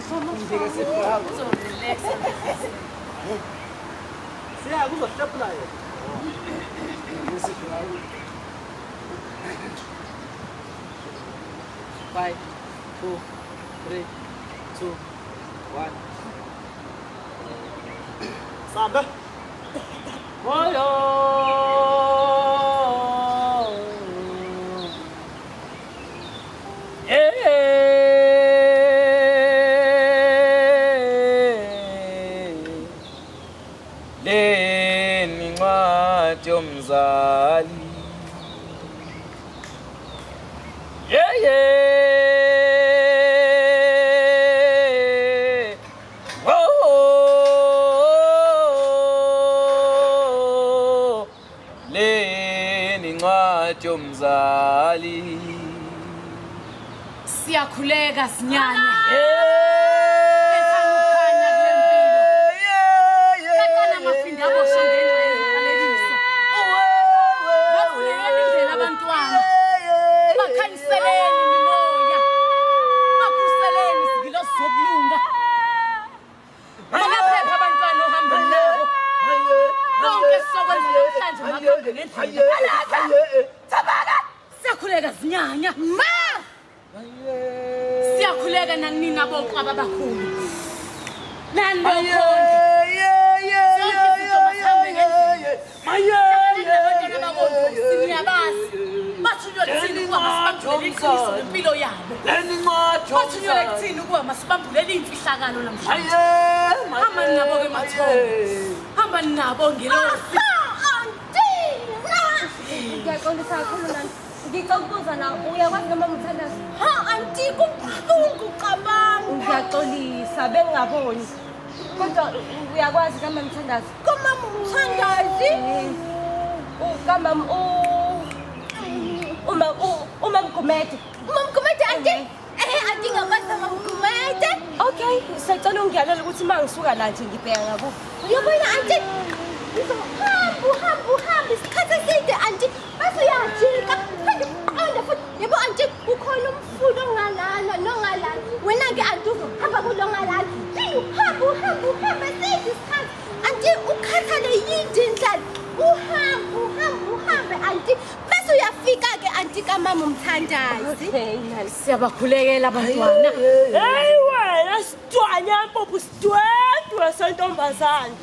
5, 4, 3, 2, 1. Samba. Leni ncwadi yomzali leni ncwadi yomzali Siyakhuleka sinyanya. Siyakhuleka sinyanya. Siyakhuleka nanina bonke ababakhulu. Nani bokhona. Impilo yabo. Bathunyelwe kuthini ukuba masibambulele imfihlakalo namhlanje. Hamba nabo ke mathongo. Hamba nabo ngelosi. Ngiyaqolisa kakhulu nani. Ngicaubuza na uyakwazi noma umthandazo. Ha anti kubuhlungu cabanga. Ngiyaxolisa bengingaboni. Kodwa uyakwazi kama umthandazo. Kamama umthandazi. Kamama uma mgumede. Umamgumede anti. Anti ngakwazi umamgumede. Okay, sicela ungiyalela ukuthi mangisuka la nje ngibheka ngabo. Uyabona anti. Uhambe isikhathi eside anti. Bese uyajika. Ande futhi yebo anti ukhona umfudo ongalala nongalala. Wena ke anti hamba kulongalala. Uhamba eside isikhathi. Anti ukhathale yini ndlala. Uhambe anti. Bese uyafika ke anti kamama umthandazi. Siyabakhulekela abantwana. Hey wena sitwanya mpopho sidwedwe sentombazane.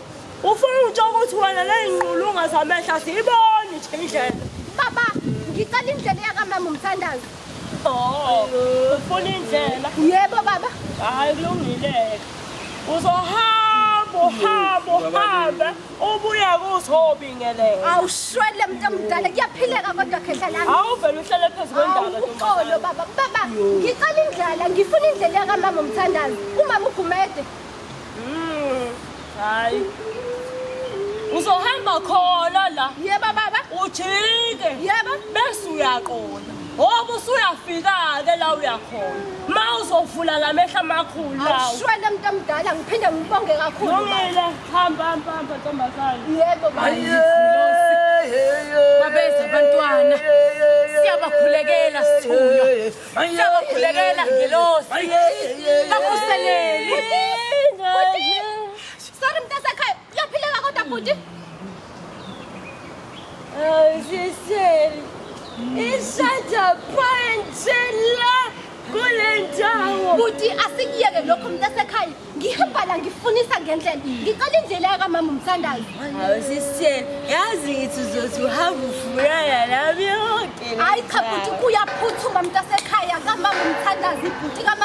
Ufuna ukutshela ukuthi wena leyinqulunga zamehla siyiboni nje indlela. Baba, ngicela indlela yakamama umthandazi. Ufuna indlela? Yebo baba. Hayi kulungileke. Uzohamba ubuya kuzobingelela. Awushwele mntu omdala kuyaphileka kodwa khehla lami. Awuvele uhlale phezulu kwendaba Uxolo baba. Baba, ngicela indlela, ngifuna indlela yakamama umthandazi. Umama ugumede. Hayi. Uzohamba khona la. Yebo baba. Ujike. Yebo. Bese uyaqona. Ngoba usuyafika ke la uyakhona. Mawuzovula lamehla amakhulu lawo. Awushwele mntu omdala ngiphinde ngibonge kakhulu. Nomile hamba ntombazane. Yebo baba. Babeza abantwana. Siyabakhulekela sithunywa. Siyabakhulekela ngelosi. Bakhuseleni. Sorry mntasekhaya, kuyaphileka kodwa bhuti. Siseli. Ishaja phanjela kule ndawo. Bhuti asikiyeke lokho mntasekhaya. Ngihamba la ngifunisa ngendlela. Ngicela indlela yakamama umthandazi. Siseli, yazi ngithi uzothi uhamba ufulana nami yonke. Hayi cha bhuti kuyaphuthuma mntasekhaya kamama umthandazi bhuti kamama